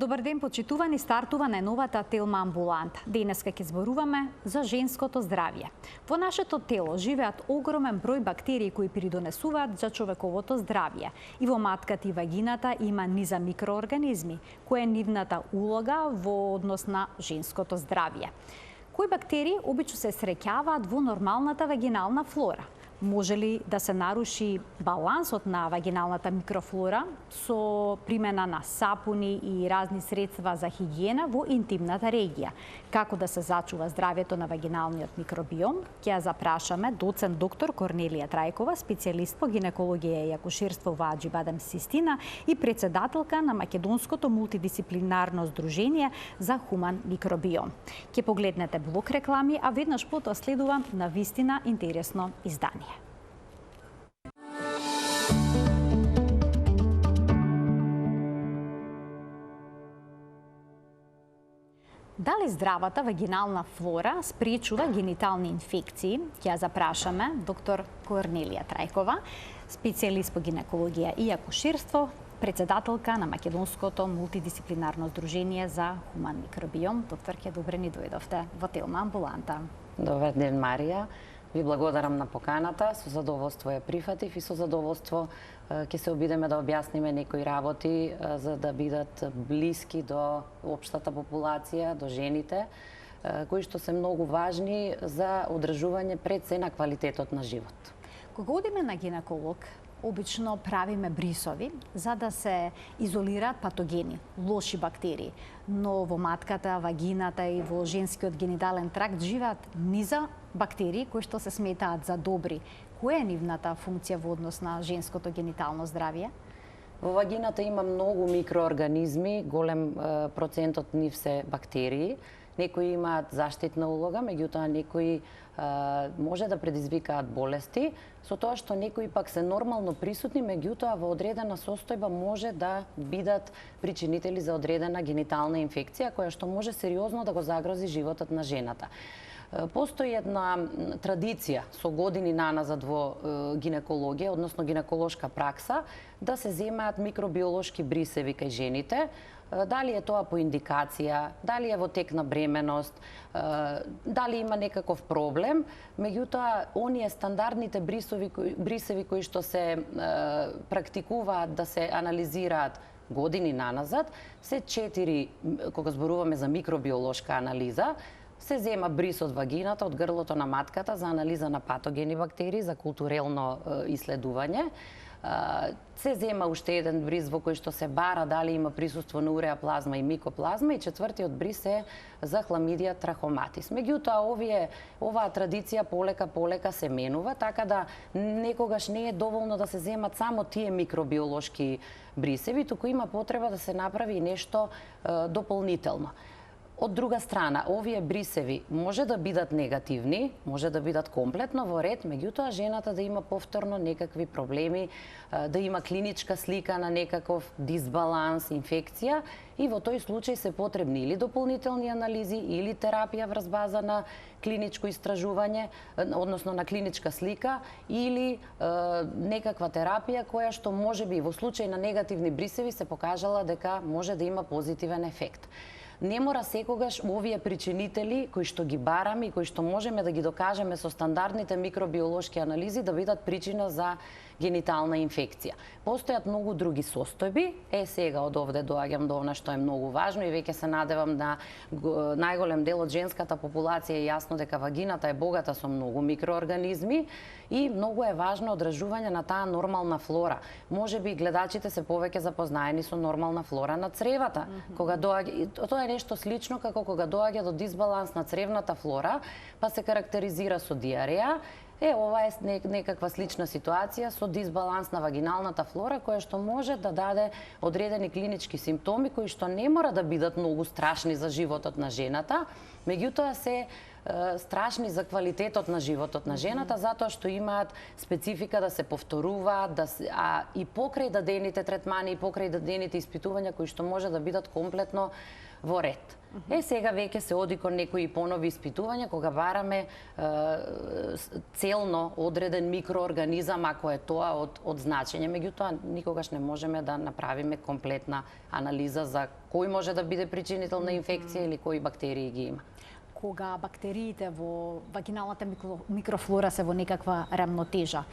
Добар ден, почитувани, стартува најновата телма амбуланта. Денеска ќе зборуваме за женското здравје. Во нашето тело живеат огромен број бактерии кои придонесуваат за човековото здравје. И во матката и вагината има низа микроорганизми, која е нивната улога во однос на женското здравје. Кои бактерии обично се среќаваат во нормалната вагинална флора? Може ли да се наруши балансот на вагиналната микрофлора со примена на сапуни и разни средства за хигиена во интимната регија? Како да се зачува здравјето на вагиналниот микробиом? Ќе ја запрашаме доцент доктор Корнелија Трајкова, специјалист по гинекологија и акушерство во Аџибадем Систина и председателка на Македонското мултидисциплинарно здружение за хуман микробиом. Ќе погледнете блок реклами, а веднаш потоа следува навистина интересно издание. Дали здравата вагинална флора спречува генитални инфекции? Ќе ја запрашаме доктор Корнелија Трајкова, специјалист по гинекологија и акушерство, председателка на Македонското мултидисциплинарно здружение за хуман микробиом. Докторке, добре ни дојдовте во телма амбуланта. Добар ден, Марија. Ви благодарам на поканата, со задоволство ја прифатив и со задоволство ќе се обидеме да објасниме некои работи за да бидат блиски до општата популација, до жените, кои што се многу важни за одржување пред се на квалитетот на живот. Кога одиме на гинеколог, обично правиме брисови за да се изолираат патогени, лоши бактерии, но во матката, вагината и во женскиот генитален тракт живеат низа бактерии кои што се сметаат за добри. Која е нивната функција во однос на женското генитално здравје? Во вагината има многу микроорганизми, голем процент од нив се бактерии. Некои имаат заштитна улога, меѓутоа некои може да предизвикаат болести, со тоа што некои пак се нормално присутни, меѓутоа во одредена состојба може да бидат причинители за одредена генитална инфекција, која што може сериозно да го загрози животот на жената. Постои една традиција со години наназад во гинекологија, односно гинеколошка пракса, да се земаат микробиолошки брисеви кај жените, дали е тоа по индикација, дали е во тек на бременост, дали има некаков проблем, меѓутоа оние стандардните брисеви кои што се практикуваат да се анализираат години наназад, се 4, кога зборуваме за микробиолошка анализа, се зема брис од вагината, од грлото на матката за анализа на патогени бактерии, за културелно иследување. Се зема уште еден брис во кој што се бара дали има присуство на уреаплазма и микоплазма и четвртиот брис е за хламидија трахоматис. Меѓутоа, оваа традиција полека се менува, така да некогаш не е доволно да се земат само тие микробиолошки брисеви, туку има потреба да се направи и нешто дополнително. Од друга страна, овие брисеви може да бидат негативни, може да бидат комплетно во ред, меѓутоа жената да има повторно некакви проблеми, да има клиничка слика на некаков дисбаланс, инфекција и во тој случај се потребни или дополнителни анализи или терапија врз база на клиничко истражување, односно на клиничка слика или некаква терапија која што можеби во случај на негативни брисеви се покажала дека може да има позитивен ефект. Не мора секогаш овие причинители кои што ги бараме и кои што можеме да ги докажеме со стандардните микробиолошки анализи да бидат причина за генитална инфекција. Постојат многу други состојби. Сега од овде доаѓам до она што е многу важно и веќе се надевам на најголем дел од женската популација е јасно дека вагината е богата со многу микроорганизми и многу е важно одржување на таа нормална флора. Можеби гледачите се повеќе запознаени со нормална флора на цревата. Кога доаѓа, тоа е нешто слично како кога доаѓа до дисбаланс на цревната флора, па се карактеризира со диареја. Ова е некаква слична ситуација со дисбаланс на вагиналната флора, која што може да даде одредени клинички симптоми кои што не мора да бидат многу страшни за животот на жената, меѓутоа се страшни за квалитетот на животот на жената, затоа што имаат специфика да се повторуваат, а и покрај дадените третмани, и покрај дадените испитувања кои што може да бидат комплетно во ред. Сега веќе се оди кон некои понови испитувања кога бараме целно одреден микроорганизам ако е тоа од значење. Меѓутоа никогаш не можеме да направиме комплетна анализа за кој може да биде причинител на инфекција или кои бактерии ги има. Кога бактериите во вагиналната микрофлора се во некаква рамнотежа,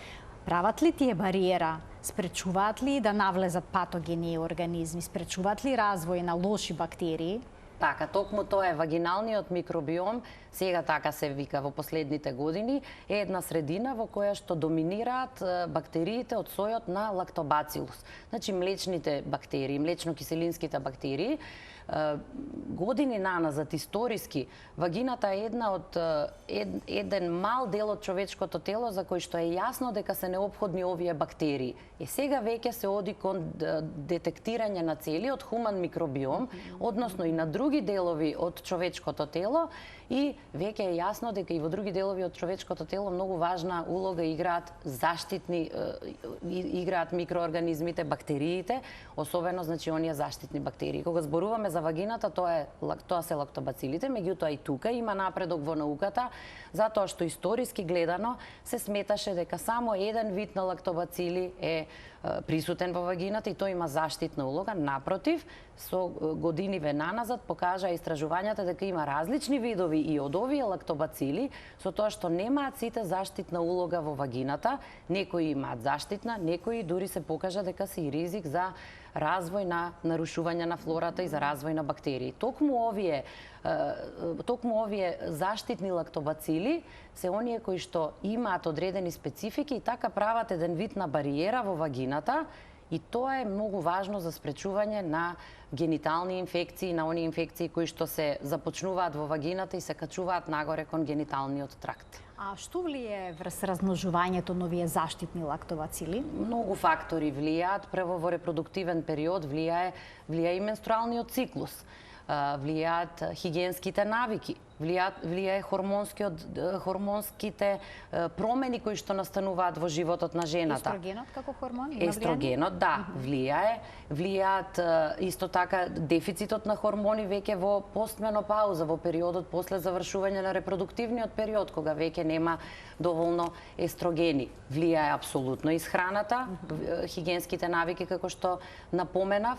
прават ли тие бариера, спречуваат ли да навлезат патогени организми, спречуваат ли развој на лоши бактерии? Така, токму тоа е вагиналниот микробиом, сега така се вика во последните години, е една средина во која што доминираат бактериите од сојот на лактобацилус. Значи млечните бактерии, млечно-киселинските бактерии, години наназад историски вагината е еден мал дел од човечкото тело за кој што е јасно дека се неопходни овие бактерии. Сега веќе се оди кон детектирање на целиот хуман микробиом, односно и на други делови од човечкото тело, и веќе е јасно дека и во други делови од човечкото тело многу важна улога играат играат микроорганизмите, бактериите, особено значи оние заштитни бактерии. Кога зборуваме за вагината, тоа се лактобацилите, меѓутоа и тука има напредок во науката, затоа што историски гледано се сметаше дека само еден вид на лактобацили е присутен во вагината и тој има заштитна улога. Напротив, со години наназад покажаа истражувањата дека има различни видови и од овие лактобацили, со тоа што немаат сите заштитна улога во вагината, некои имаат заштитна, некои дури се покажа дека се и ризик за развој на нарушување на флората и за развој на бактерии. Токму овие заштитни лактобацили се оние кои што имаат одредени специфики и така прават еден вид на бариера во вагината, и тоа е многу важно за спречување на генитални инфекции, на оние инфекции кои што се започнуваат во вагината и се качуваат нагоре кон гениталниот тракт. А што влие врз размножувањето на овие заштитни лактобацили? Многу фактори влијаат. Прво во репродуктивен период влијае и менструалниот циклус, влијаат хигиенските навики, влијае хормонските промени кои што настануваат во животот на жената. Естрогенот како хормон? Естрогенот, да, влијаат исто така дефицитот на хормони веќе во постменопауза, во периодот после завршување на репродуктивниот период, кога веќе нема доволно естрогени. Влијае апсолутно исхраната, хигиенските навики како што напоменав,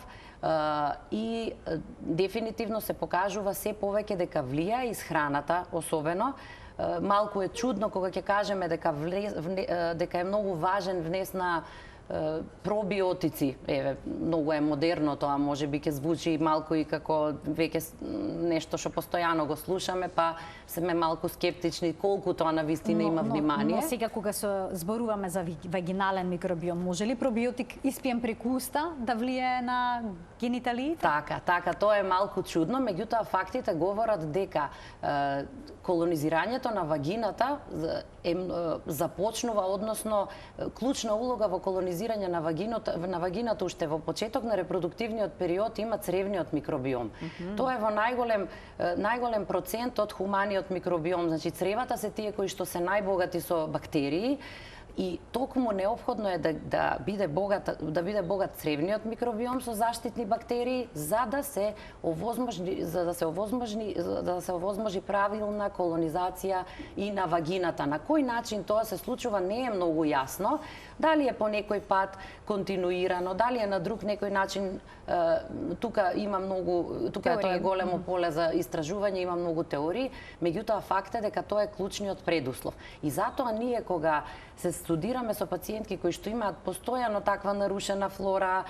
и дефинитивно се покажува се повеќе дека влијае исхраната, особено. Малку е чудно кога ќе кажеме дека е многу важен внес на пробиотици. Многу е модерно тоа, можеби ќе звучи малку и како веќе нешто што постојано го слушаме, па сме малку скептични колку тоа на вистина има внимание. Но сега кога се зборуваме за вагинален микробиом, може ли пробиотик испиен преку уста да влијае на гениталиите? Така, тоа е малку чудно, меѓутоа фактите говорат дека колонизирањето на вагината започнува, односно клучна улога во колонизирање на вагината уште во почеток на репродуктивниот период има цревниот микробиом. Тоа е во најголем процент од хуманиот микробиом, значи цревата се тие кои што се најбогати со бактерии. И токму неопходно е да биде богат цревниот микробиом со заштитни бактерии за да се овозможи правилна колонизација и на вагината. На кој начин тоа се случува не е многу јасно. Дали е по некој пат континуирано, дали е на друг некој начин, тука тоа е големо поле за истражување, има многу теории, меѓутоа факт е дека тоа е клучниот предуслов. И затоа ние кога се студираме со пациентки кои што имаат постојано таква нарушена флора,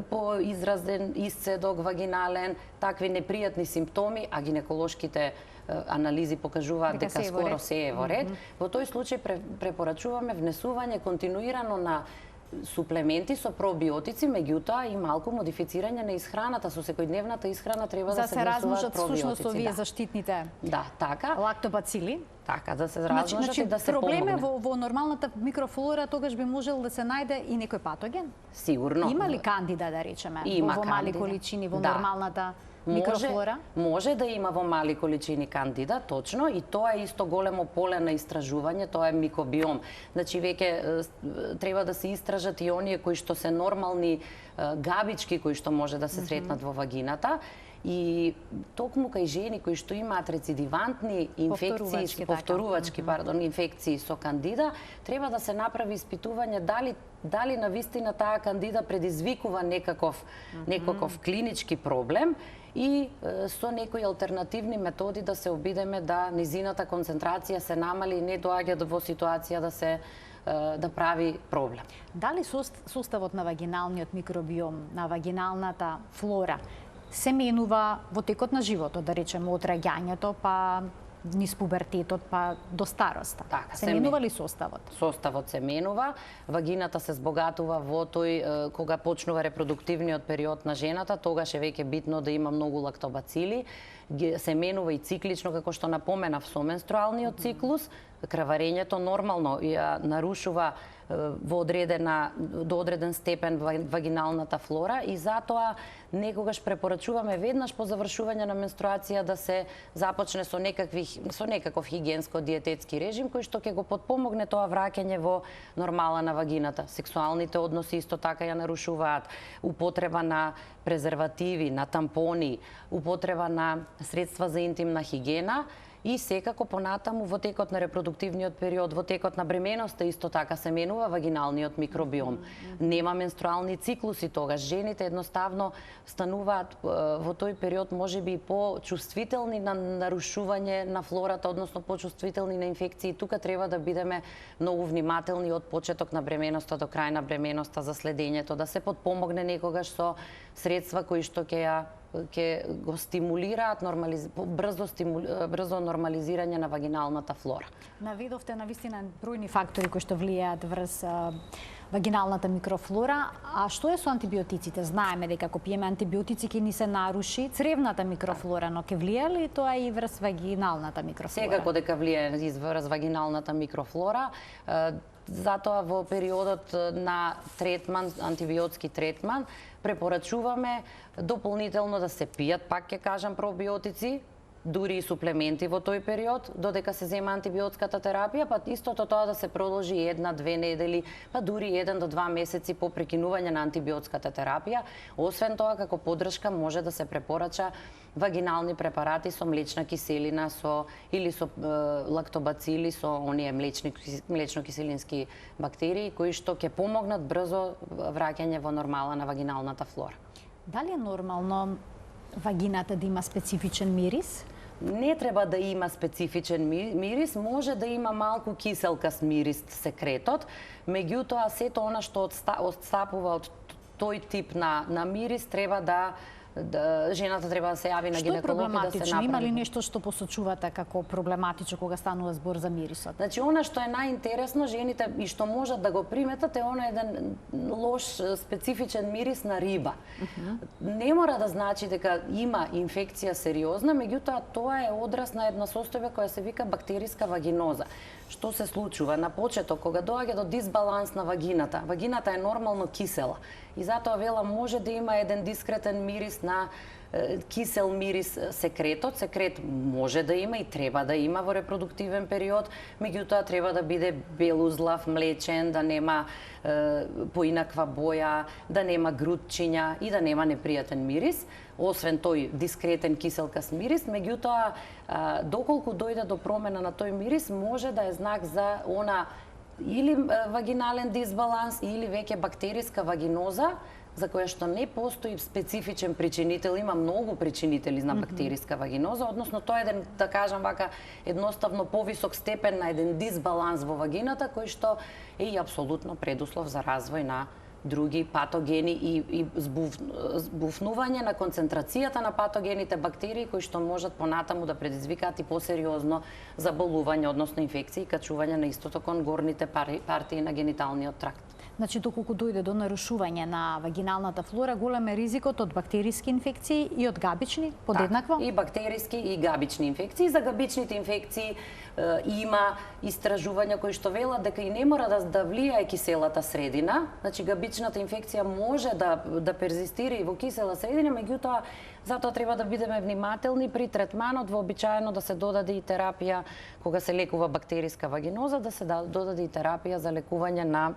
по изразен исцедок вагинален, такви непријатни симптоми, а гинеколошките анализи покажуваат дека скоро се е во ред, во тој случај препорачуваме внесување континуирано на суплементи со пробиотици, меѓутоа и малку модифицирање на исхраната. Со секојдневната исхрана треба да се внесуваат пробиотици. За се размножат всушност овие заштитните лактобацили. Така, да се размножат и да се проблем е помогне. во нормалната микрофлора, тогаш би можел да се најде и некој патоген? Сигурно. Има ли кандида, да речеме, Има во мали кандида. количини во Да. нормалната микрофлора? Може да има во мали количини кандида, точно, и тоа е исто големо поле на истражување, тоа е микробиом. Значи, веќе треба да се истражат и оние кои што се нормални габички кои што може да се сретнат во вагината. И токму кај жени кои што имаат рецидивантни инфекции, повторувачки, инфекции со кандида, треба да се направи испитување дали на вистина таа кандида предизвикува некаков клинички проблем и со некои алтернативни методи да се обидеме да низината концентрација се намали и не доаѓа во ситуација да прави проблем. Дали составот на вагиналниот микробиом, на вагиналната флора, се менува во текот на животот, да речеме од раѓањето па низ пубертетот па до староста? Така, се менува ли составот? Составот се менува, вагината се збогатува во тој кога почнува репродуктивниот период на жената, тогаш е веќе битно да има многу лактобацили, се менува и циклично, како што напоменав, со менструалниот циклус, крварењето нормално ја нарушува до одреден степен вагиналната флора и затоа некогаш препорачуваме веднаш по завршување на менструација да се започне со некаков хигиенско-диететски режим кој што ќе го потпомогне тоа враќање во нормала на вагината. Сексуалните односи исто така ја нарушуваат, употреба на презервативи, на тампони, употреба на средства за интимна хигиена. И секако понатаму во текот на репродуктивниот период, во текот на бременоста исто така се менува вагиналниот микробиом. Нема менструални циклуси тогаш. Жените едноставно стануваат во тој период можеби по-чувствителни на нарушување на флората, односно по-чувствителни на инфекции. Тука треба да бидеме многу внимателни од почеток на бременоста до крај на бременоста за следењето, да се потпомогне некогаш со средства кои што ќе го стимулираат брзо нормализирање на вагиналната флора. Наведовте на вистина бројни фактори кои што влијаат врз вагиналната микрофлора, а што е со антибиотиците? Знаеме дека ако пиеме антибиотици ќе ни се наруши цревната микрофлора, но ќе влијае ли тоа и врз вагиналната микрофлора? Секако дека влијае врз вагиналната микрофлора. Затоа во периодот на третман, антибиотски третман, препорачуваме дополнително да се пијат, пак ќе кажам, пробиотици, дури и суплементи во тој период, додека се зема антибиотската терапија, па истото тоа да се продолжи 1-2 недели, па дури 1 до 2 месеци по прекинување на антибиотската терапија. Освен тоа, како поддршка може да се препорача вагинални препарати со млечна киселина или со лактобацили, со оние млечно-киселински бактерии кои што ќе помогнат брзо враќање во нормала на вагиналната флора. Дали е нормално вагината да има специфичен мирис? Не треба да има специфичен мирис, може да има малку киселкаст мирис секретот, меѓутоа сето она што отстапува од тој тип на мирис треба жената треба да се јави на гинеколог и да се направи. Има ли нешто што посочувате како проблематично кога станува збор за мирисот? Значи, она што е најинтересно, жените и што можат да го приметат е она еден лош специфичен мирис на риба. Не мора да значи дека има инфекција сериозна, меѓутоа тоа е одраз на една состојба која се вика бактериска вагиноза. Што се случува на почеток кога доаѓа до дисбаланс на вагината? Вагината е нормално кисела и затоа велам може да има еден дискретен мирис на кисел мирис секретот. Секрет може да има и треба да има во репродуктивен период, меѓутоа треба да биде белузлав, млечен, да нема поинаква боја, да нема грудчиња и да нема непријатен мирис. Освен тој дискретен киселкаст мирис, меѓутоа доколку дојде до промена на тој мирис, може да е знак за она или вагинален дисбаланс или веќе бактериска вагиноза, за која што не постои специфичен причинител, има многу причинители на бактериска вагиноза, односно тоа е еден, да кажам вака, едноставно повисок степен на еден дисбаланс во вагината, кој што е и апсолутно предуслов за развој на други патогени и збуфнување на концентрацијата на патогените бактерии кои што можат понатаму да предизвикаат и посериозно заболување, односно инфекции и качување на истото кон горните партии на гениталниот тракт. Значи, доколку дојде до нарушување на вагиналната флора, голем е ризикот од бактериски инфекции и од габични, подеднакво? И бактериски и габични инфекции. За габичните инфекции има истражувања кои што велат дека и не мора да влијае киселата средина. Значи, габичната инфекција може да перзистира и во кисела средина, меѓутоа, затоа треба да бидеме внимателни при третманот, вообичаено да се додаде и терапија кога се лекува бактериска вагиноза, да се додаде и терапија за лекување на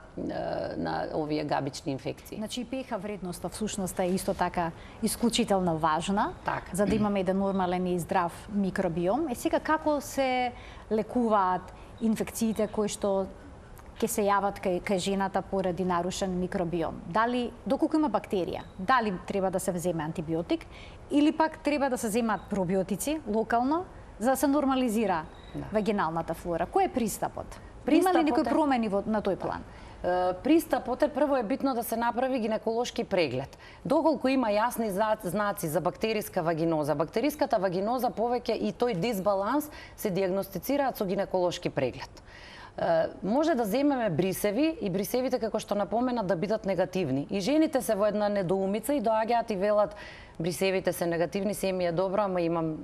овие габични инфекции. Значи, pH вредноста всушност е исто така исклучително важна, така, за да имаме еден нормален и здрав микробиом. Сега, како се лекуваат инфекциите кои што ќе се јават кај жената поради нарушен микробиом? Дали, доколку има бактерија, дали треба да се вземе антибиотик или пак треба да се земат пробиотици локално за да се нормализира вагиналната флора? Кој е пристапот? Има ли некои промени на тој план? Пристапот е, прво е битно да се направи гинеколошки преглед. Доколку има јасни знаци за бактериска вагиноза, бактериската вагиноза повеќе и тој дисбаланс се дијагностицираат со гинеколошки преглед. Може да земеме брисеви и брисевите, како што напомена, да бидат негативни. И жените се во една недоумица и доаѓаат и велат брисевите се негативни, се ми е добро, ама имам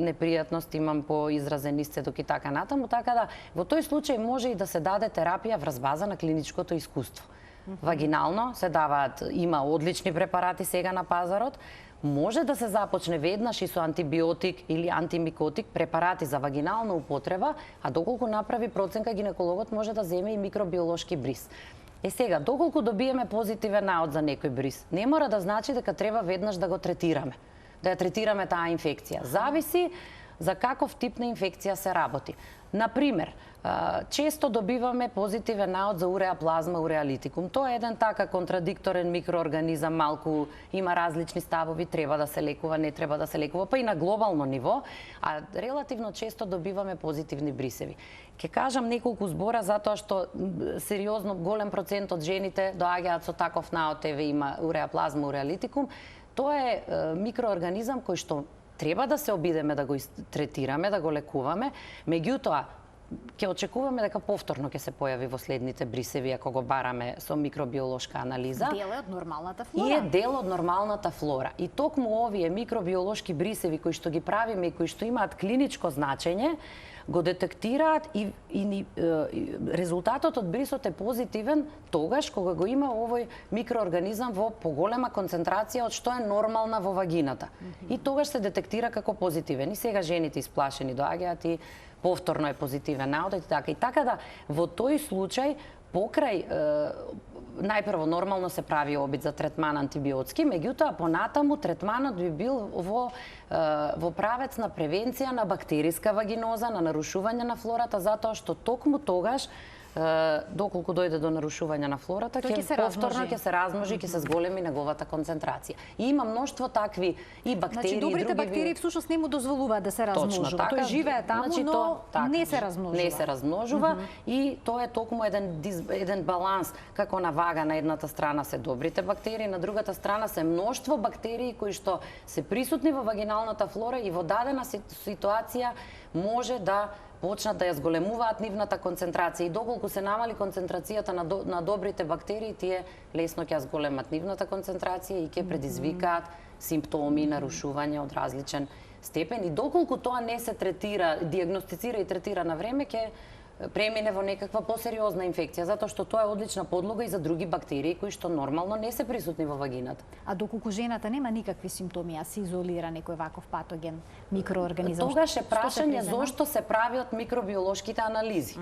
непријатност, имам поизразен исцедок и така натаму, така да во тој случај може и да се даде терапија врз база на клиничкото искуство. Вагинално се даваат, има одлични препарати сега на пазарот, може да се започне веднаш и со антибиотик или антимикотик, препарати за вагинална употреба, а доколку направи проценка, гинекологот може да земе и микробиолошки бриз. Сега, доколку добиеме позитивен наод за некој бриз, не мора да значи дека треба веднаш да го третираме, да ја третираме таа инфекција. Зависи за каков тип на инфекција се работи. Например, често добиваме позитивен наод за уреаплазма уреалитикум. Тоа е еден така контрадикторен микроорганизам, малку има различни ставови, треба да се лекува, не треба да се лекува, па и на глобално ниво, а релативно често добиваме позитивни брисеви. Ке кажам неколку збора затоа што сериозно голем процент од жените доаѓаат со таков наод, еве има уреаплазма уреалитикум. Тоа е микроорганизам кој што треба да се обидеме да го третираме, да го лекуваме, меѓутоа ќе очекуваме дека повторно ќе се појави во следните брисеви ако го бараме со микробиолошка анализа. Дел е од нормалната флора. И е дел од нормалната флора. И токму овие микробиолошки брисеви кои што ги правиме и кои што имаат клиничко значење, го детектираат и резултатот од брисот е позитивен тогаш кога го има овој микроорганизам во поголема концентрација од што е нормална во вагината. И тогаш се детектира како позитивен. И сега жените исплашени доаѓаат и повторно е позитивен наод и така. И така да во тој случај покрај најпрво нормално се прави обид за третман антибиотски, меѓутоа понатаму третманот би бил во правец на превенција на бактериска вагиноза, на нарушување на флората, затоа што токму тогаш доколку дојде до нарушување на флората, повторно ќе се размножи, ќе се зголеми неговата концентрација. И има мноштво такви и бактерии, значи, добрите бактерии всушност не му дозволуваат да се размножува. Тој живее таму, значи, но не се размножува. Не се размножува и тоа е токму еден баланс, како на вага, на едната страна се добрите бактерии, на другата страна се мноштво бактерии кои што се присутни во вагиналната флора и во дадена ситуација може да почнат да ја зголемуваат нивната концентрација и доколку се намали концентрацијата на добрите бактерии, тие лесно ќе ја зголемат нивната концентрација и ќе предизвикаат симптоми, нарушувања од различен степен и доколку тоа не се третира, дијагностицира и третира на време, ќе премине во некаква посериозна инфекција, затоа што тоа е одлична подлога и за други бактерии кои што нормално не се присутни во вагината. А доколку жената нема никакви симптоми, а се изолира некој ваков патоген, микроорганизам, тогаш е прашање зошто се правиот микробиолошките анализи.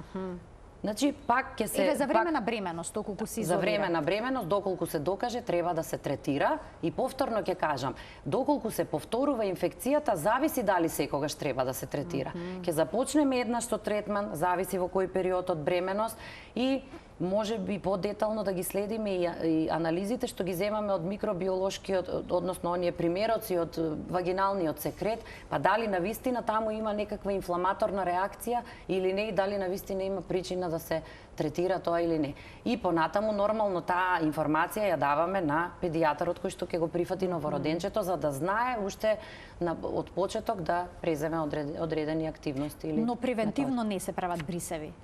Значи, пак ќе се... Еве, за време на бременост, доколку се изолира. За време на бременост, доколку се докаже, треба да се третира. И повторно ќе кажам, доколку се повторува инфекцијата, зависи дали секогаш треба да се третира. Ќе започнеме еднаш со третман, зависи во кој период од бременост и може би подетално да ги следиме и анализите што ги земаме од микробиолошкиот, односно оние примероци од вагиналниот секрет, па дали навистина таму има некаква инфламаторна реакција или не, и дали навистина има причина да се третира тоа или не. И понатаму нормално таа информација ја даваме на педијатарот кој што ќе го прифати новороденчето за да знае уште од почеток да преземе одредени активности или. Но превентивно не се прават брисеви.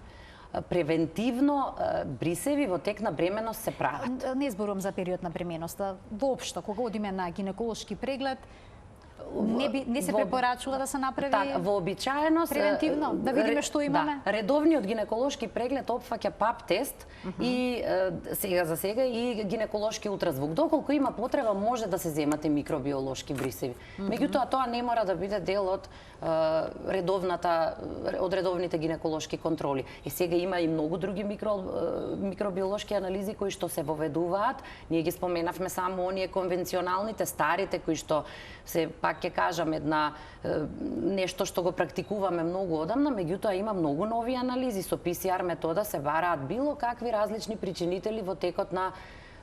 превентивно брисеви во тек на бременост се прават. Не зборувам за период на бременоста. Воопшто, кога одиме на гинеколошки преглед, не се препорачува да се направи вообичаено превентивно, да видиме што имаме. Да, редовниот гинеколошки преглед опфаќа ПАП тест и сега и гинеколошки ултразвук. Доколку има потреба може да се земате микробиолошки брисеви. Меѓутоа тоа не мора да биде дел од редовните гинеколошки контроли. И сега има и многу други микробиолошки анализи кои што се воведуваат. Ние ги споменавме само оние конвенционалните, старите кои што се пак ќе кажам нешто што го практикуваме многу одамна, меѓутоа има многу нови анализи со PCR метода се бараат било какви различни причинители во текот на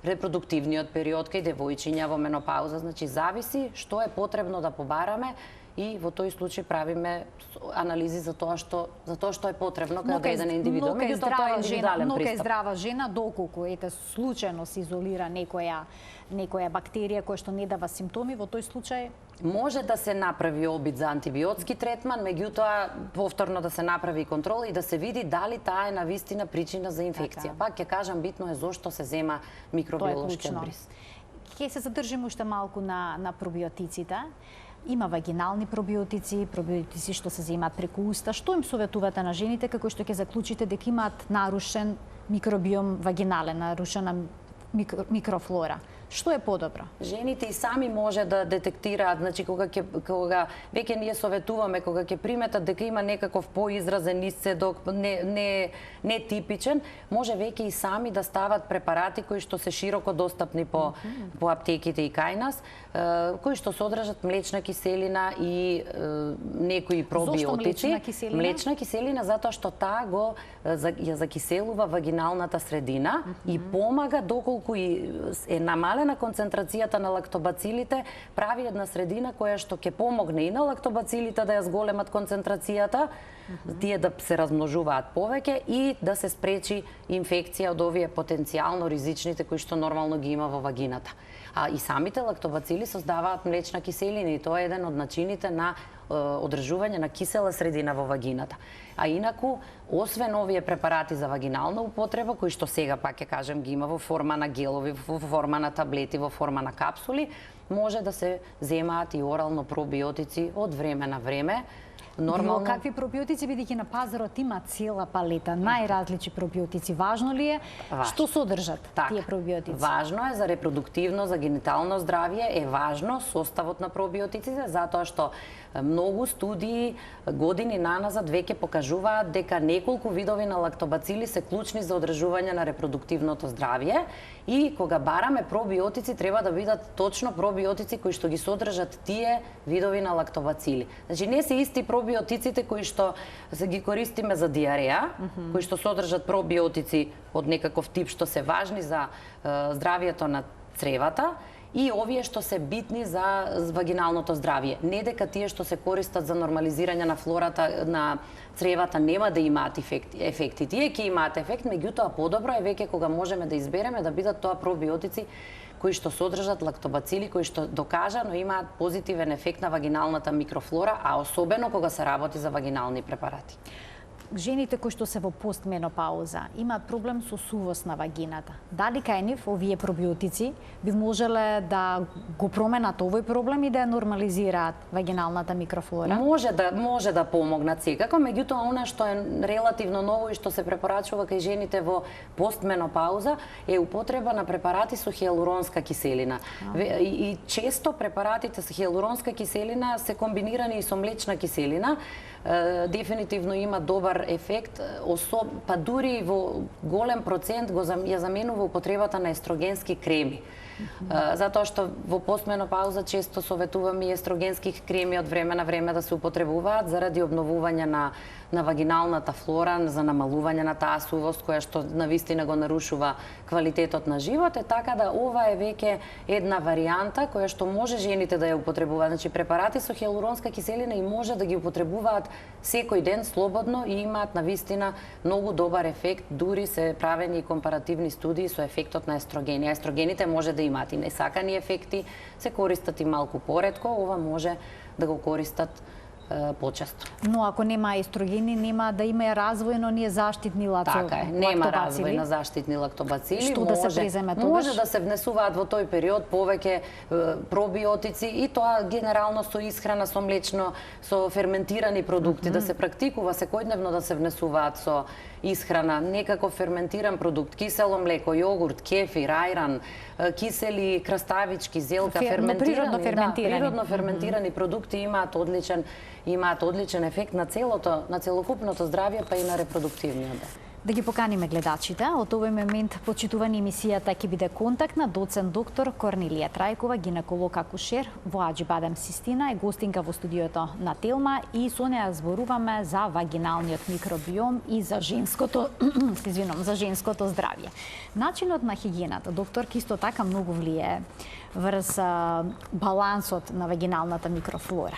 репродуктивниот период кај девојчиња во менопауза, значи зависи што е потребно да побараме и во тој случај правиме анализи за тоа што е потребно кај одреден индивидуум. Меѓутоа тоа е индивидуален пристап. Нока е здрава жена доколку случајно се изолира некоја бактерија која што не дава симптоми, во тој случај може да се направи обид за антибиотски третман, меѓутоа повторно да се направи контрол и да се види дали таа е навистина причина за инфекција. Пак ќе кажам, битно е зошто се зема микробиолошкиот бриз. Ќе се задржиме уште малку на пробиотиците. Има вагинални пробиотици што се земаат преку уста. Што им советувате на жените како што ќе заклучите дека имаат нарушен микробиом вагинален, нарушена микрофлора? Што е подобро? Жените и сами може да детектираат, значи кога веќе ние советуваме кога ќе приметат дека има некаков поизразен исцедок, не типичен, може веќе и сами да стават препарати кои што се широко достапни по аптеките и кај нас, кои што содржат млечна киселина и некои пробиотици. Зошто млечна киселина? Млечна киселина затоа што таа ја закиселува вагиналната средина и помага доколку е намалена концентрацијата на лактобацилите, прави една средина која што ќе помогне и на лактобацилите да ја зголемат концентрацијата, тие да се размножуваат повеќе и да се спречи инфекција од овие потенцијално ризичните кои што нормално ги има во вагината. А и самите лактобацили создаваат млечна киселина и тоа е еден од начините на одржување на кисела средина во вагината. А инаку, освен овие препарати за вагинална употреба, кои што сега пак ќе кажем ги има во форма на гелови, во форма на таблети, во форма на капсули, може да се земаат и орално пробиотици од време на време. Било какви пробиотици, бидејќи на пазарот има цела палета, најразлични пробиотици. Важно ли е што содржат тие пробиотици? Важно е за репродуктивно, за генитално здравје, е важно составот на пробиотиците, затоа што многу студии години наназад веќе покажуваат дека неколку видови на лактобацили се клучни за одржување на репродуктивното здравје и кога бараме пробиотици треба да бидат точно пробиотици кои што ги содржат тие видови на лактобацили. Значи не се исти пробиотиците кои што се ги користиме за диареја, кои што содржат пробиотици од некаков тип што се важни за здравјето на цревата, и овие што се битни за вагиналното здравје. Не дека тие што се користат за нормализирање на флората на цревата нема да имаат ефекти. Тие ќе имаат ефект, меѓутоа подобро е веќе кога можеме да избереме да бидат тоа пробиотици кои што содржат лактобацили, кои што докажано имаат позитивен ефект на вагиналната микрофлора, а особено кога се работи за вагинални препарати. Жените кои што се во постменопауза имаат проблем со сувост на вагината. Дали кај нив овие пробиотици би можеле да го променат овој проблем и да ја нормализираат вагиналната микрофлора? Може да помогнат секако, меѓутоа она што е релативно ново и што се препорачува кај жените во постменопауза е употреба на препарати со хиалуронска киселина. И често препаратите со хиалуронска киселина се комбинирани и со млечна киселина. Дефинитивно има добар ефект, па дури во голем процент ја заменува употребата на естрогенски креми. Затоа што во постменопауза често советуваме и естрогенски креми од време на време да се употребуваат заради обновување на вагиналната флора, за намалување на таа сувост која што навистина го нарушува квалитетот на живот, така да ова е веќе една варијанта која што може жените да ја употребуваат. Значи препарати со хиалуронска киселина и може да ги употребуваат секој ден слободно и имаат навистина многу добар ефект, дури се правени и компаративни студии со ефектот на естрогени. Естрогените може да имаат и несакани ефекти, се користат и малку поретко, ова може да го користат почесто. Но ако нема естрогени, нема да има развој на оние заштитни Така е, нема развој на заштитни лактобацили. Што да се преземе тогаш? Може да се внесуваат во тој период повеќе пробиотици и тоа генерално со исхрана, со млечно, со ферментирани продукти, да се практикува секојдневно да се внесуваат со исхрана, некако ферментиран продукт, кисело млеко, јогурт, кефир, ајран, кисели краставички, зелка, природно ферментирани. Природно ферментирани продукти имаат одличен ефект на целокупното здравје, па и на репродуктивниот дел. Да ги поканиме гледачите. Од овој момент почитувани емисијата ќе биде контакт на доцент доктор Корнелија Трајкова, гинеколог акушер во Аџибадем Систина, е гостинка во студиото на Телма и со неа зборуваме за вагиналниот микробиом и за женското, за женското здравје. Начинот на хигиената, доктор, исто така многу влијае врз балансот на вагиналната микрофлора.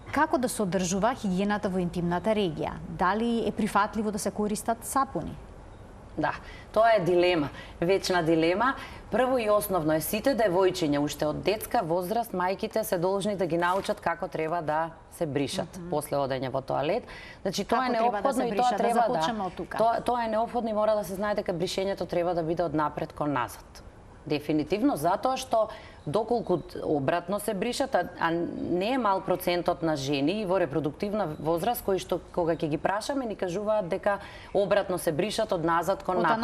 Како да се одржува хигиената во интимната регија? Дали е прифатливо да се користат сапуни? Да, тоа е дилема, вечна дилема. Прво и основно е сите девојчиња уште од детска возраст мајките се должни да ги научат како треба да се бришат после одење во тоалет. Значи тоа е неопходно и тоа треба да. Тоа е неопходно и мора да се знае дека бришењето треба да биде од напред кон назад. Дефинитивно, затоа што доколку обратно се бришат, а не е мал процентот на жени во репродуктивна возраст кои што кога ќе ги прашаме ни кажуваат дека обратно се бришат од назад кон напред. Од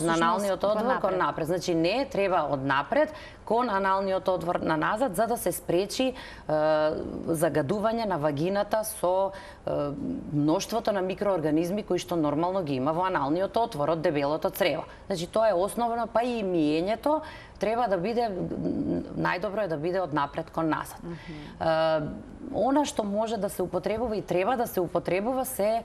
аналниот отвор кон напред. Значи не треба од напред кон аналниот отвор на назад за да се спречи загадување на вагината со мноштвото на микроорганизми кои што нормално ги има во аналниот отвор од дебелото црево. Значи тоа е основно, па и миењето треба да биде, најдобро е да биде од напред кон назад. Она што може да се употребува и треба да се употребува се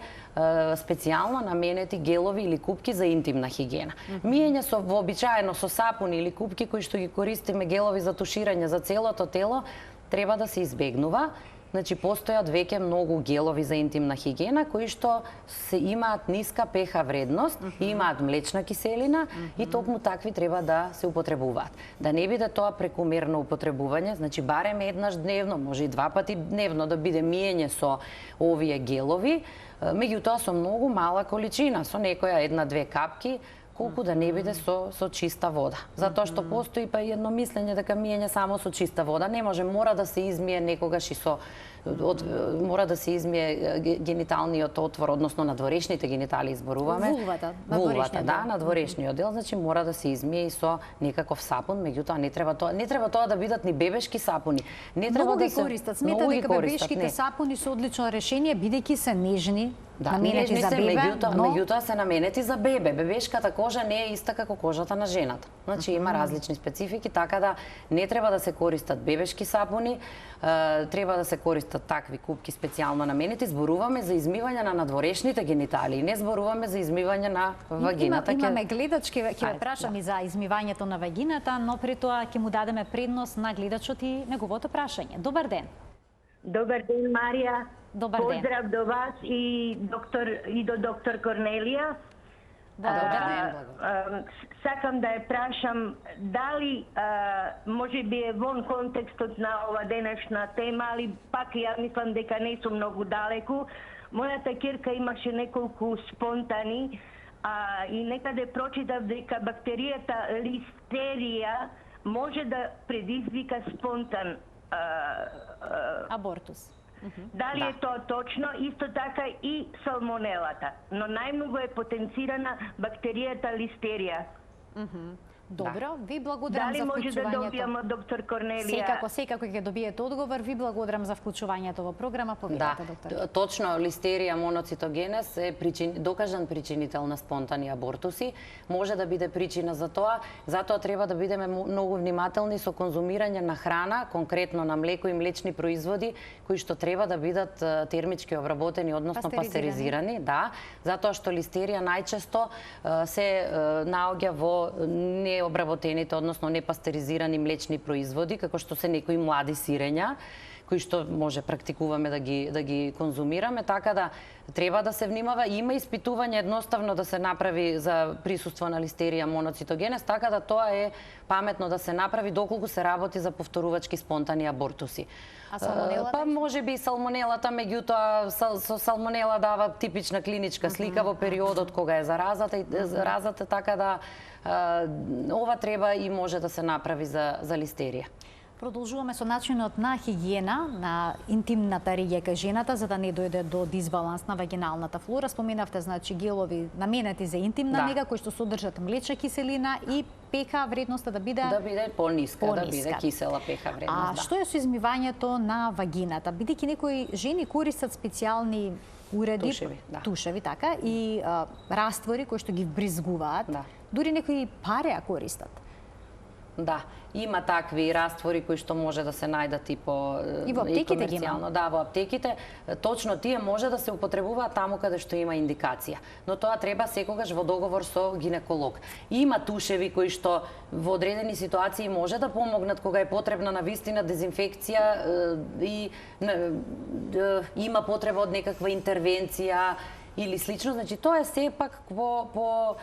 специјално наменети гелови или купки за интимна хигиена. Миење со вообичаено со сапуни или купки кои што ги користиме гелови за туширање за целото тело треба да се избегнува. Значи, постојат веќе многу гелови за интимна хигиена кои што се имаат ниска pH вредност, имаат млечна киселина и токму такви треба да се употребуваат. Да не биде тоа прекумерно употребување, значи барем еднаш дневно, може и 2 пати дневно да биде миење со овие гелови, меѓутоа со многу мала количина, со некоја 1-2 капки, колку да не биде со чиста вода. Затоа што постои па едно мислење дека миење само со чиста вода не може, мора да се измие некогаш и со мора да се измие гениталниот отвор, односно надворешните гениталии зборуваме. Вулвата, да, надворешниот дел, значи мора да се измие и со некаков сапун, меѓутоа не треба тоа да бидат ни бебешки сапуни. Не треба да се користат. Смета дека бебешките сапуни се одлично решение бидејќи се нежни. Да, наменети за бебе, меѓутоа се наменети за бебе. Бебешката кожа не е иста како кожата на жената. Значи има различни специфики, така да не треба да се користат бебешки сапуни, треба да се користат такви купки специјално наменети. Зборуваме за измивање на надворешните гениталии, не зборуваме за измивање на вагината. Имаме гледачки, ќе ве прашам и за измивањето на вагината, но пред тоа ќе му дадеме предност на гледачот и неговото прашање. Добар ден. Добар ден, Марија. Добар ден. Поздрав до вас и до доктор Корнелија. Добар ден. Сакам да ја прашам дали може би е вон контекстот на ова денешна тема, али пак ја мислам дека не сум многу далеку. Мојата ќерка имаше неколку спонтани и некаде прочитав дека бактеријата листерија може да предизвика спонтан абортус. Дали е тоа точно? Исто така и салмонелата. Но најмногу е потенцирана бактеријата листерија. Добро, ви благодарам за вклучувањето. Дали може да добијаме доктор Корнелија? Секако ќе добиете одговор. Ви благодарам за вклучувањето во програма. Поведете, доктор. Точно, листерија моноцитогенез е докажан причинител на спонтани абортуси. Може да биде причина за тоа. Затоа треба да бидеме многу внимателни со конзумирање на храна, конкретно на млеко и млечни производи, кои што треба да бидат термички обработени, односно пастеризирани. Да, затоа што листерија најчесто се наоѓа во необработените, односно непастеризирани млечни производи, како што се некои млади сирења, кои што може практикуваме да ги конзумираме, така да треба да се внимава. Има испитување едноставно да се направи за присуство на листерија моноцитогенез, така да тоа е паметно да се направи доколку се работи за повторувачки спонтани абортуси. А салмонелата? Па може би и салмонелата, меѓутоа со салмонела дава типична клиничка слика во периодот кога е заразата, така да ова треба и може да се направи за листерија. Продолжуваме со начинот на хигиена на интимната регија кај жената за да не дојде до дисбаланс на вагиналната флора. Споменавте значи гелови наменети за интимна нега кои што содржат млечна киселина и pH вредноста да биде пониска, да биде кисела pH вредност. А што е со измивањето на вагината? Бидејќи некои жени користат специјални уреди, тушеви, така, и раствори кои што ги вбризгуваат. Дури некои пареа користат. Да, има такви раствори кои што може да се најдат и по аптеките ги има. Да, во аптеките точно тие може да се употребуваат таму каде што има индикација, но тоа треба секогаш во договор со гинеколог. Има тушеви кои што во одредени ситуации може да помогнат кога е потребна навистина дезинфекција и има потреба од некаква интервенција или слично, значи тоа е сепак по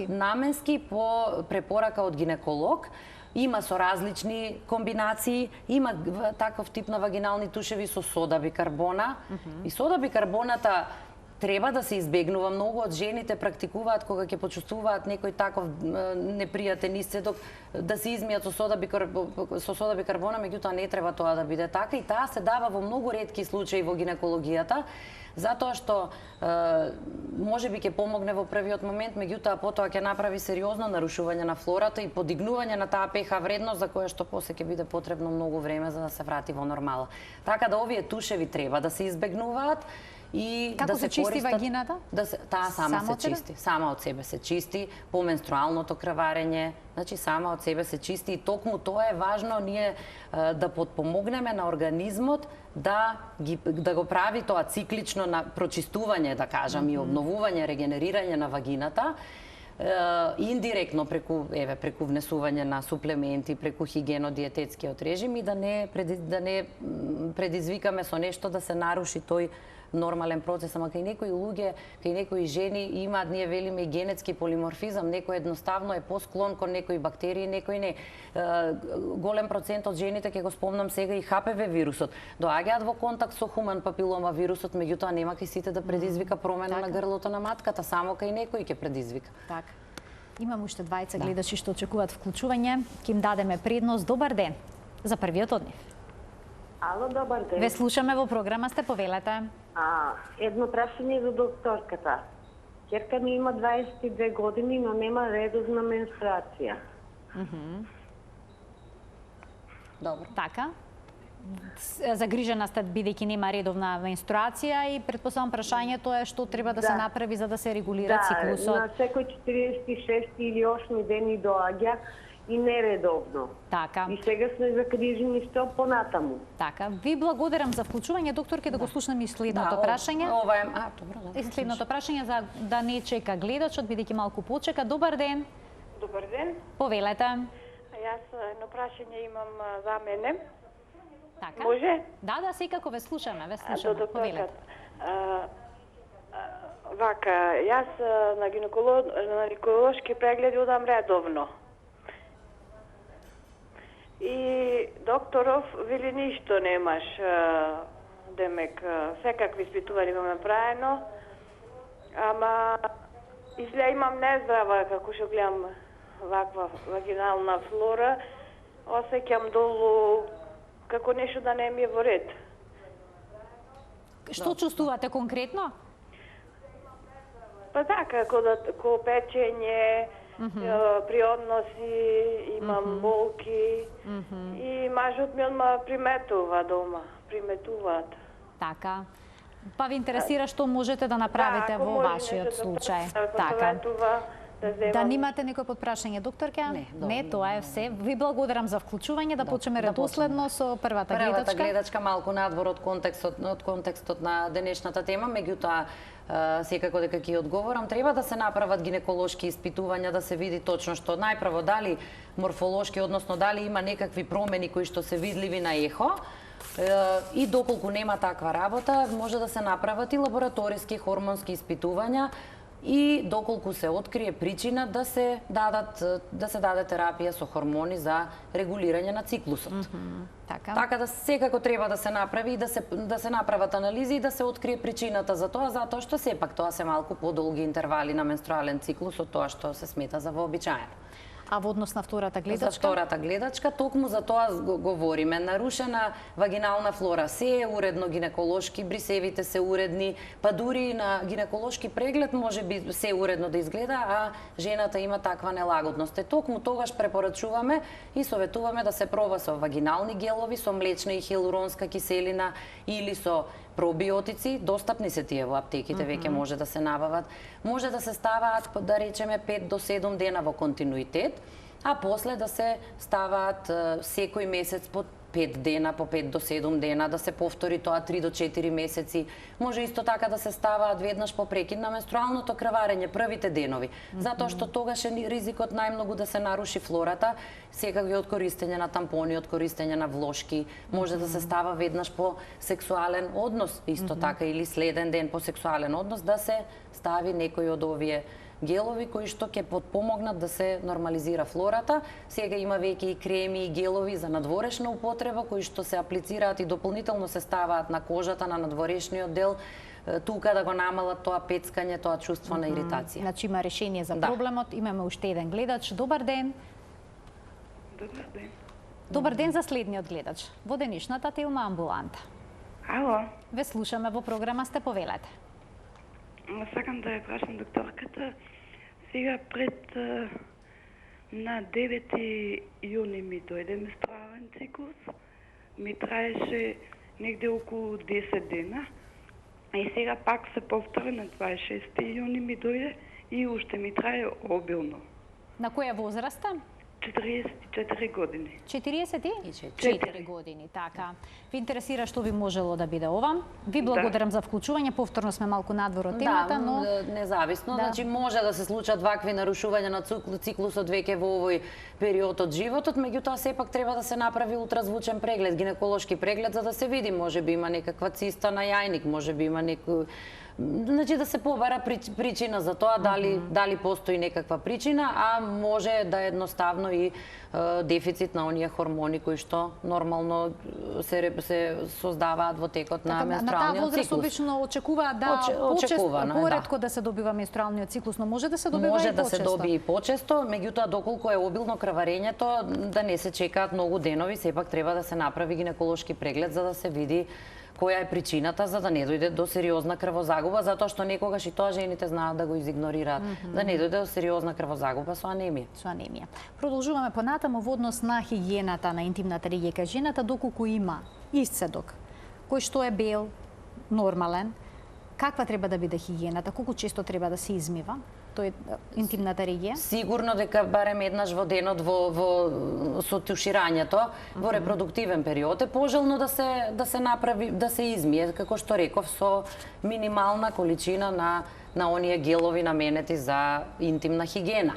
наменски по препорака од гинеколог. Има со различни комбинации, има таков тип на вагинални тушеви со сода бикарбона. И сода бикарбоната треба да се избегнува. Многу од жените практикуваат кога ќе почувствуваат некој таков непријатен исцедок да се измијат со сода бикарбона, меѓутоа не треба тоа да биде така и таа се дава во многу ретки случаи во гинекологијата, затоа што можеби ќе помогне во првиот момент, меѓутоа потоа ќе направи сериозно нарушување на флората и подигнување на таа pH вредност за која што после ќе биде потребно многу време за да се врати во нормала. Така да овие тушеви треба да се избегнуваат и како да се чисти вагината? Таа сама се чисти, сама од себе се чисти, по менструалното крварење, значи сама од себе се чисти и токму тоа е важно ние да подпомогнеме на организмот да го прави тоа циклично на прочистување, да кажам, и обновување, регенерирање на вагината, индиректно преку внесување на суплементи, преку хигиено-диететскиот режим и да не предизвикаме со нешто да се наруши тој нормален процес, ама кај некои луѓе, кај некои жени имаат, ние велиме, и генетски полиморфизам, некој едноставно е посклон кон некои бактерии, некој не. Голем процент од жените, ќе го спомнам сега, и HPV вирусот, доаѓаат во контакт со хуман папилома вирусот, меѓутоа нема кај сите да предизвика промена на грлото на матката, само кај некој ќе предизвика. Така. Имам уште двајца гледачи што очекуваат вклучување, ќе им дадеме предност. Добар ден за првиот од нив. Ало, добар ден. Ве слушаме во програма, сте, повелете. Едно прашање за докторката. Ќерка ми има 22 години, но нема редовна менструација. Добро. Така. Загрижена сте бидејќи нема редовна менструација и претпоставам прашањето е што треба да се направи за да се регулира циклусот. Да, на секој 46 или 8 дени доаѓа и нередовно. Така. И сега сме загрижени што понатаму. Така. Ви благодарам за вклучување, докторке, да го слушнеме и следното прашање. Ова е, добро, да. И следното прашање за да не чека гледачот, бидејќи малку почека. Добар ден. Добар ден. Повелете. Јас едно прашање имам за мене. Така. Може? Да, секако ве слушаме, повелете. Вака, јас на гинеколошки прегледи одам редовно. И докторов вели ништо немаш, демек, секакви испитувања имам направено, ама изгледа имам нездрава, како што гледам ваква вагинална флора, осеќам долу како нешто да не ми е во ред. Што чувствувате конкретно? Па така, како печење, при односи, имам болки и мажот ми одма приметува дома, приметуваат. Така. Па ви интересира што можете да направите во вашиот случај. Така. Да немате некој подпрашање, докторке? Не, тоа е се. Ви благодарам за вклучување, да почнеме редоследно со првата гледачка. Првата гледачка малку надвор од контекстот на денешната тема, меѓутоа секако дека ќе одговорам, треба да се направат гинеколошки испитувања, да се види точно што најпрво дали морфолошки, односно дали има некакви промени кои што се видливи на ехо, И доколку нема таква работа, може да се направат и лабораториски хормонски испитувања и доколку се открие причина да се даде терапија со хормони за регулирање на циклусот. Така да секако треба да се направи и да се направат анализи и да се открие причината за тоа, затоа што сепак тоа се малку подолги интервали на менструален циклус од тоа што се смета за вообичаено. А во однос на втората гледачка? За втората гледачка, токму за тоа говориме. Нарушена вагинална флора се е уредно, гинеколошки брисевите се уредни, па дури на гинеколошки преглед може би се уредно да изгледа, а жената има таква нелагодност. Токму тогаш препорачуваме и советуваме да се проба со вагинални гелови, со млечна и хиалуронска киселина или со пробиотици, достапни се тие во аптеките, веќе може да се набават. Може да се ставаат, да речеме, 5 до 7 дена во континуитет, а после да се ставаат секој месец по 5 дена, по 5 до 7 дена, да се повтори тоа 3 до 4 месеци. Може исто така да се ставаат веднаш по прекид на менструалното крварење првите денови, затоа што тогаш е ризикот најмногу да се наруши флората, секако од користење на тампони, од користење на влошки, може да се става веднаш по сексуален однос, исто така, или следен ден по сексуален однос, да се стави некој од овие гелови кои што ќе потпомогнат да се нормализира флората. Сега има веќе и креми и гелови за надворешна употреба кои што се аплицираат и дополнително се ставаат на кожата на надворешниот дел, тука да го намалат тоа пецкање, тоа чувство на иритација. Значи има решение за проблемот. Имаме уште еден гледач. Добар ден. Добар ден. Добар ден за следниот гледач. Во денешната Телма амбуланта. Ало. Ве слушаме во програма, сте, повелете. Сакам да ја прашам докторката. Сега пред на 9 јуни ми дојде менструален циклус. Ми траеше негде околу 10 дена. И сега пак се повтори на 26 јуни ми дојде и уште ми трае обилно. На која возраста? 44 години. 44 години, така. Ви интересира што би можело да биде ова. Ви благодарам за вклучување. Повторно сме малку надвор од темата, но независно, значи може да се случат вакви нарушувања на циклусот веќе во овој период од животот, меѓутоа сепак треба да се направи ултразвучен преглед, гинеколошки преглед, за да се види, можеби има некаква циста на јајник, можеби има некој, значи да се побара причина за тоа, дали постои некаква причина, а може да едноставно и дефицит на оние хормони кои што нормално се создаваат во текот на менструалниот циклус. На таа возраст обично очекуваат да поретко да се добива менструалниот циклус, но може да се добива и почесто. Може да се добие и почесто, меѓутоа доколку е обилно крварењето, да не се чекаат многу денови, сепак треба да се направи гинеколошки преглед за да се види која е причината, за да не дојде до сериозна крвозагуба, затоа што некогаш и тоа жените знаат да го изигнорираат, да не дојде до сериозна крвозагуба со анемија. Продолжуваме понатаму во однос на хигиената на интимната регија кај жената, доколку има исцедок, кој што е бел, нормален, каква треба да биде хигиената, колку често треба да се измива тој интимната регија? Сигурно дека барем еднаш во денот со туширањето во репродуктивен период е пожелно да се направи, да се измие, како што реков, со минимална количина на оние гелови наменети за интимна хигиена.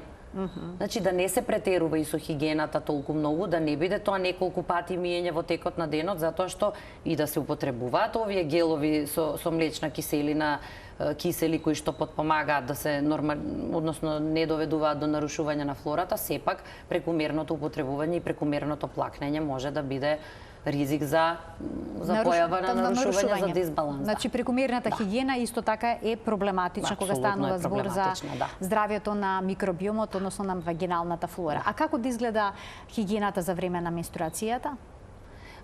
Значи да не се претерува и со хигиената толку многу, да не биде тоа неколку пати миење во текот на денот, затоа што и да се употребуваат овие гелови со млечна киселина, кисели кои што потпомагаат да се односно не доведуваат до нарушување на флората, сепак прекумерното употребување и прекумерното плакнење може да биде ризик за појава на нарушување, за дисбаланс. Значи прекумерната хигиена исто така е проблематична кога станува збор за здравјето на микробиомот, односно на вагиналната флора. А како да изгледа хигиената за време на менструацијата?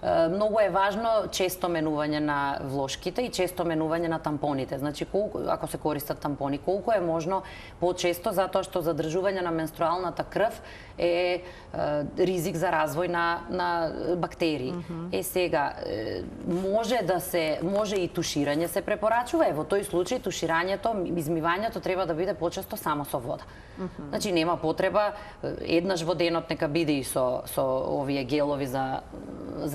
Многу е важно често менување на влошките и често менување на тампоните. Значи, ако се користат тампони, колку е можно почесто, затоа што задржување на менструалната крв е ризик за развој на бактерии. Сега, може и туширање се препорачува. Во тој случај туширањето, измивањето треба да биде почесто само со вода. Значи, нема потреба, еднаш во денот нека биде и со овие гелови за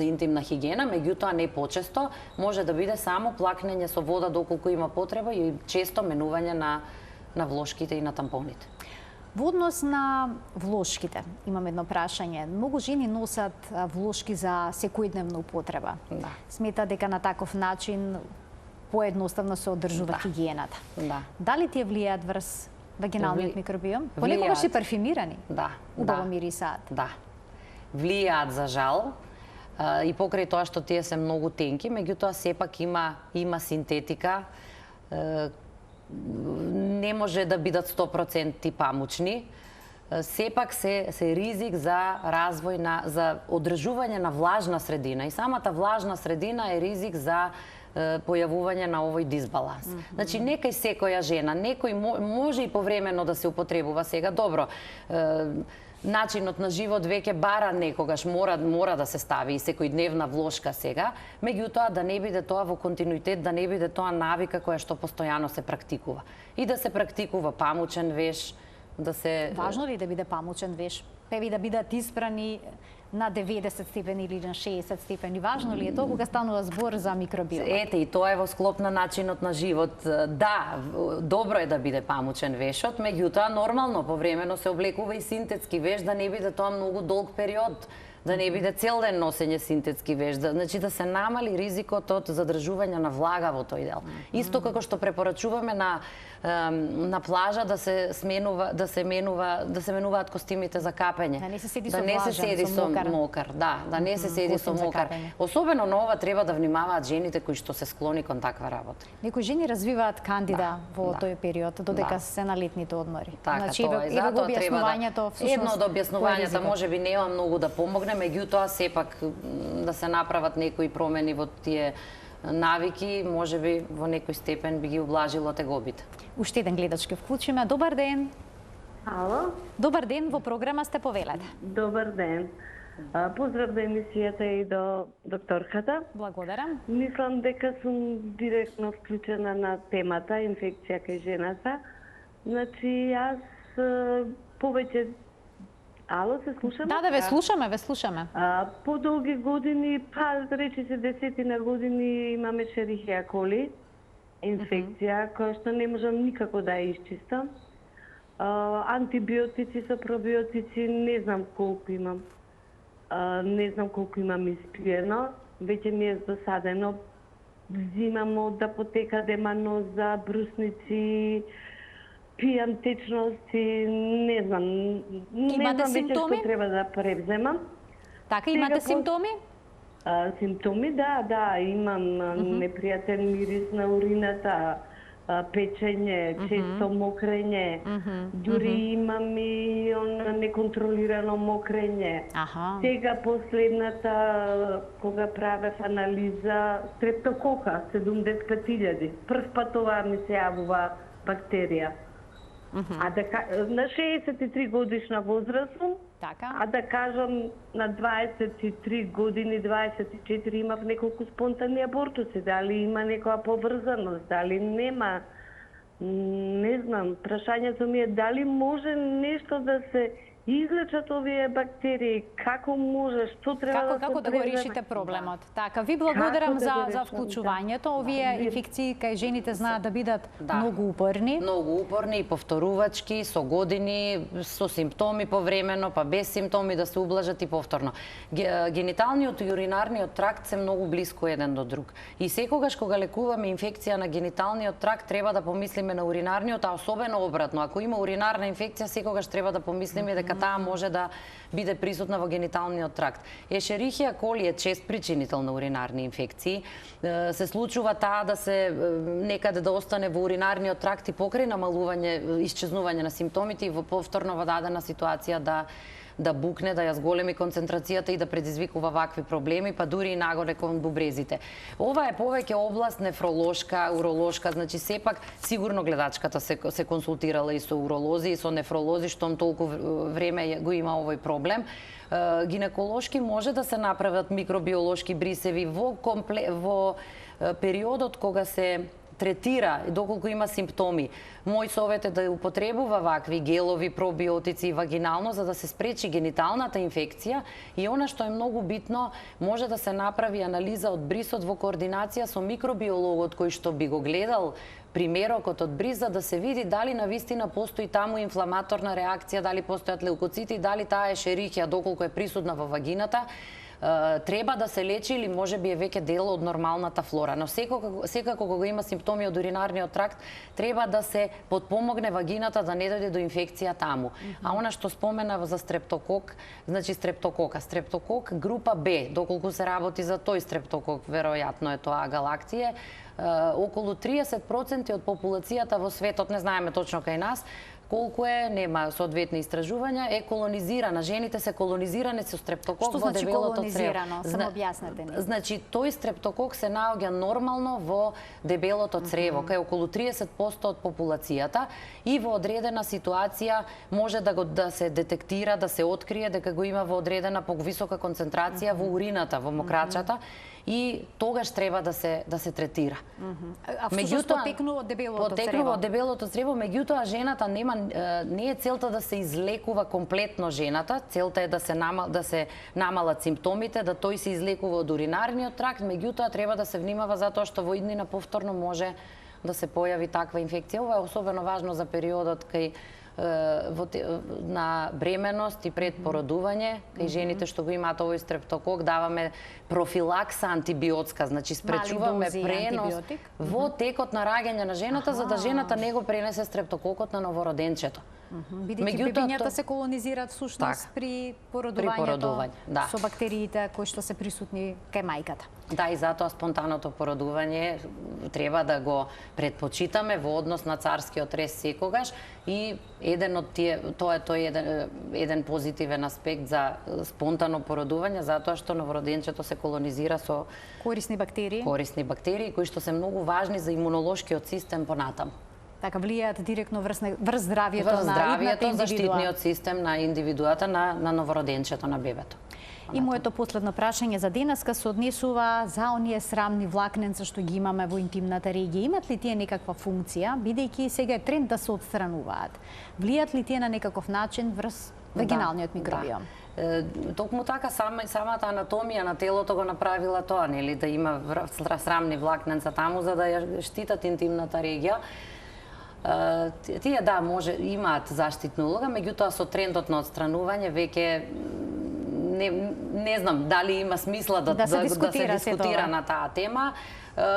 интимна хигиена, меѓутоа не почесто, може да биде само плакнење со вода доколку има потреба и често менување на влошките и на тампоните. Во однос на влошките, имам едно прашање. Многу жени носат влошки за секојдневна употреба. Да. Смета дека на таков начин поедноставно се одржува хигиената. Да. Дали тие влијаат врз вагиналниот микробиом? Понекогаш Влијаат. се парфимирани. Да. Убаво да. мирисаат. Да. Влијаат за жал и покрај тоа што тие се многу тенки, меѓутоа сепак има синтетика. Не може да бидат 100% памучни. Сепак се ризик за развој за одржување на влажна средина и самата влажна средина е ризик за појавување на овој дисбаланс. Значи, некај секоја жена, некој може и повремено да се употребува сега. Добро, начинот на живот веќе бара некогаш, мора да се стави и секојдневна влошка сега, меѓутоа да не биде тоа во континуитет, да не биде тоа навика која што постојано се практикува. И да се практикува памучен веш, да се... Важно ли да биде памучен веш? Певи да бидат испрани на 90 степени или на 60 степени? Важно ли е тоа кога станува збор за микробиом? Ете, и тоа е во склоп на начинот на живот. Да, добро е да биде памучен вешот, меѓутоа нормално повремено се облекува и синтетски веш, да не биде тоа многу долг период, да не биде цел ден носење синтетски веш, значи да се намали ризикот од задржување на влага во тој дел. Исто како што препорачуваме на плажа да се менуваат костимите за капење. Да не се седи да со не се влажен, седи со со мокар. мокар, да не се седи со костим за мокар. капење. Особено на ова треба да внимаваат жените кои што се склони кон таква работа. Некои жени развиваат кандида во тој период, додека Да. се на летните одмори. Така, Значи, тоа е. еве го Затоа треба објаснувањето, всушност, едно од објаснувањата кој е можеби нема многу да помогне, меѓутоа сепак да се направат некои промени во тие навики, можеби во некој степен би ги ублажило тегобите. Уште еден гледач ке вклучиме. Добар ден. Ало, Добар ден, во програма сте, повелете. добар ден. Поздрав до емисијата и до докторката. Благодарам. Мислам дека сум директно вклучена на темата инфекција кај жената. Значи, јас повеќе... Ало, се слушаме? Да, ве слушаме, ве слушаме. Подолги години, речи се 10 години, имаме Шерихија коли, инфекција, која што не можам никако да ја исчистам. Антибиотици со пробиотици, не знам колку имам. Не знам колку имам испиено, веќе ми е досадено. Взимам од апотека деманоза, брусници, пијам течности, не знам. Имате не знам симптоми? веќе што треба да превземам. Така, имате симптоми? Симптоми, да, имам непријатен мирис на урината, печење, често мокрење, дури имам и неконтролирано мокрење. Аха. Сега последната, кога правев анализа, стрептокока, 75.000. Прв пат ова ми се јавува бактерија. А да на 63 годишна возраст сум, Така. а да кажам на 23 години, 24 имав неколку спонтанни абортуси. Дали има некоја поврзаност, дали нема? Не знам. Прашањето ми е дали може нешто да се излечат овие бактерии, како може, што треба Како да го решите проблемот? Така, ви благодарам Како да го за решам, вклучувањето. Овие инфекции кај жените знаат да бидат Да. многу упорни. Многу упорни и повторувачки, со години, со симптоми повремено, па без симптоми да се ублажат и повторно. Гениталниот и уринарниот тракт се многу блиско еден до друг. И секогаш кога лекуваме инфекција на гениталниот тракт, треба да помислиме на уринарниот, а особено обратно. Ако има уринарна инфекција, секогаш треба да помислиме дека таа може да биде присутна во гениталниот тракт. Ешерихија коли е чест причинител на уринарни инфекции. Се случува таа да се некаде да остане во уринарниот тракт и покрај намалување, исчезнување на симптомите и во повторно во дадена ситуација да букне, да ја зголеми концентрацијата и да предизвикува вакви проблеми, па дури и нагоре кон бубрезите. Ова е повеќе област нефролошка, уролошка, значи сепак сигурно гледачката се консултирала и со уролози и со нефролози, штом толку време го има овој проблем. Гинеколошки може да се направат микробиолошки брисеви во периодот кога се третира, доколку има симптоми. Мој совет е да употребува вакви гелови, пробиотици и вагинално за да се спречи гениталната инфекција и она што е многу битно, може да се направи анализа од брисот во координација со микробиологот кој што би го гледал примерокот од бриз, за да се види дали навистина постои таму инфламаторна реакција, дали постојат леукоцити, дали таа ешерихија доколку е присутна во вагината, треба да се лечи или може би е веќе дел од нормалната флора. Но секако кога има симптоми од уринарниот тракт, треба да се подпомогне вагината да не дојде до инфекција таму. А она што споменав за стрептокок, значи стрептокок група Б, доколку се работи за тој стрептокок, веројатно е тоа галактие, околу 30% од популацијата во светот, не знаеме точно кај нас, колку е, нема соодветни истражувања, е колонизирана. Жените се колонизирани со стрептокок во дебелото црево. Само објаснете ни. Значи, тој стрептокок се наоѓа нормално во дебелото црево, кај околу 30% од популацијата и во одредена ситуација може да се детектира, да се открие дека го има во одредена повисока концентрација во урината, во мокрачата, и тогаш треба да се третира. А всушност потекнува од дебелото црево? Потекнува од дебелото црево, меѓутоа жената не е целта да се излекува комплетно жената, целта е да се намалат симптомите, да тој се излекува од уринарниот тракт, меѓутоа треба да се внимава затоа што во иднина повторно може да се појави таква инфекција. Ова е особено важно за периодот кај на бременост и пред породување, кај жените што го имаат овој стрептокок, даваме профилакса антибиотска, значи спречуваме пренос во текот на раѓање на жената, за да жената не го пренесе стрептококот на новороденчето. Бидејќи бебињата се колонизираат всушност при породувањето со бактериите кои што се присутни кај мајката. Да, и затоа спонтаното породување треба да го предпочитаме во однос на царскиот рез секогаш и тоа е еден позитивен аспект за спонтано породување, затоа што новороденчето се колонизира со корисни бактерии кои што се многу важни за имунолошкиот систем понатаму. Така влијаат директно врз здравјето на здравјето, заштитниот систем на индивидуата на новороденчето, на бебето. И моето последно прашање за денеска се однесува за оние срамни влакненца што ги имаме во интимната регија. Имат ли тие некаква функција, бидејќи сега е тренд да се отстрануваат? Влијаат ли тие на некаков начин врз вагиналниот микробиом? Токму така самата анатомија на телото го направила тоа, нели, да има срамни влакненца таму за да ја штитат интимната регија. Тие имаат заштитна улога, меѓутоа со трендот на отстранување веќе не знам дали има смисла да се дискутира на таа тема.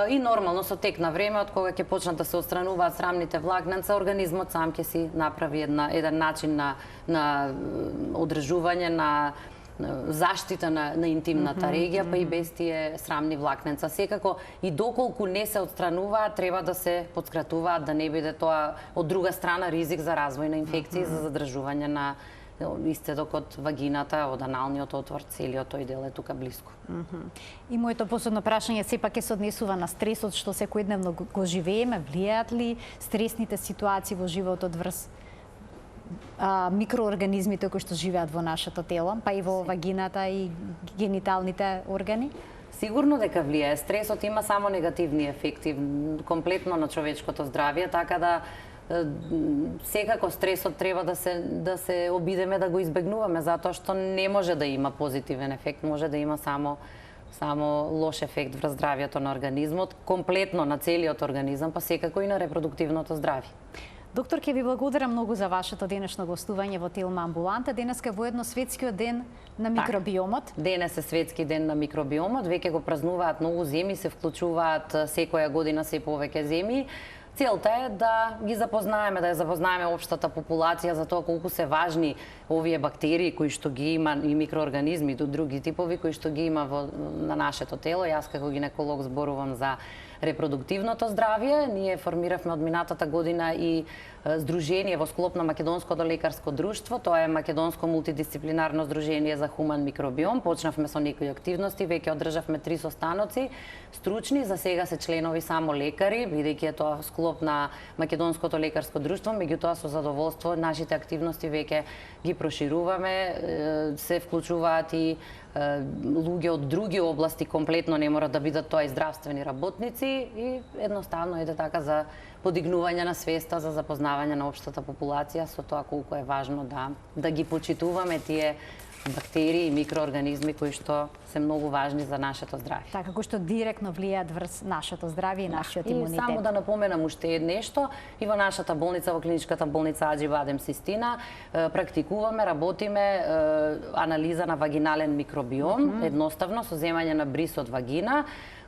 И нормално со тек на време, од кога ќе почнат да се отстрануваат срамните влакненца, организмот сам ќе си направи еден начин на одржување, на заштита на интимната регија, па и без тие срамни влакненца. Секако и доколку не се отстрануваат, треба да се подскратуваат, да не биде тоа од друга страна ризик за развој на инфекции, за задржување на истедок од вагината, од аналниот отвор, целиот тој дел е тука блиску. И моето последно прашање сепак се однесува на стресот што секојдневно го живееме. Влијаат ли стресните ситуации во животот врз микроорганизмите кои што живеат во нашето тело, па и во вагината и гениталните органи? Сигурно дека влијае. Стресот има само негативни ефекти комплетно на човечкото здравје, така да секако стресот треба да се обидеме да го избегнуваме, затоа што не може да има позитивен ефект, може да има само лош ефект врз здравјето на организмот, комплетно на целиот организам, па секако и на репродуктивното здравје. Доктор, ќе ви благодарам многу за вашето денешно гостување во Телма Амбуланта. Денеска е воедно светскиот ден на микробиомот. Денес е светски ден на микробиомот, веќе го празнуваат многу земји, се вклучуваат секоја година се повеќе земји. Целта е да ги запознаеме, да ја запознаеме општата популација за тоа колку се важни овие бактерии кои што ги има и микроорганизми и други типови кои што ги има на нашето тело. Јас како гинеколог зборувам за репродуктивното здравје. Ние формиравме од минатата година и здружение во склоп на Македонското лекарско друштво. Тоа е Македонско мултидисциплинарно здружение за хуман микробиом. Почнавме со некои активности, веќе одржавме 3 состаноци стручни, за сега се членови само лекари, бидејќи е тоа склоп склоп на Македонското лекарско друштво, меѓутоа со задоволство нашите активности веќе ги прошируваме, се вклучуваат и луѓе од други области, комплетно не мора да бидат тоа и здравствени работници, и едноставно еде така за подигнување на свеста, за запознавање на општата популација со тоа колку е важно да ги почитуваме тие бактерии и микроорганизми кои што се многу важни за нашето здравје. Така, кои што директно влијаат врз нашето здравје и нашиот имунитет. И само да напоменам уште нешто, и во нашата болница, во клиничката болница Аџи Бадем Систина, практикуваме, работиме анализа на вагинален микробиом, едноставно со земање на бриз од вагина,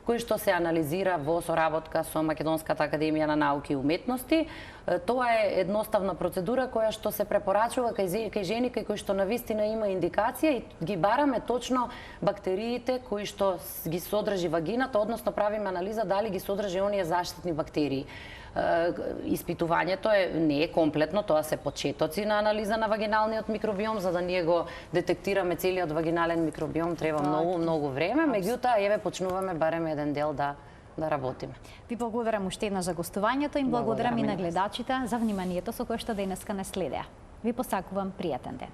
кој што се анализира во соработка со Македонската академија на науки и уметности. Тоа е едноставна процедура која што се препорачува кај жени кои што навистина има индикација, и ги бараме точно бактериите кои што ги содржи вагината, односно правиме анализа дали ги содржи оние заштитни бактерии. Испитувањето не е комплетно, тоа се почетоци на анализа на вагиналниот микробиом, за да ние го детектираме целиот вагинален микробиом, треба многу време, меѓутоа еве почнуваме барем еден дел да работиме. Ви благодарам уште еднаш за гостувањето и благодарам и на гледачите за вниманието со кое што денеска не следеа. Ви посакувам пријатен ден.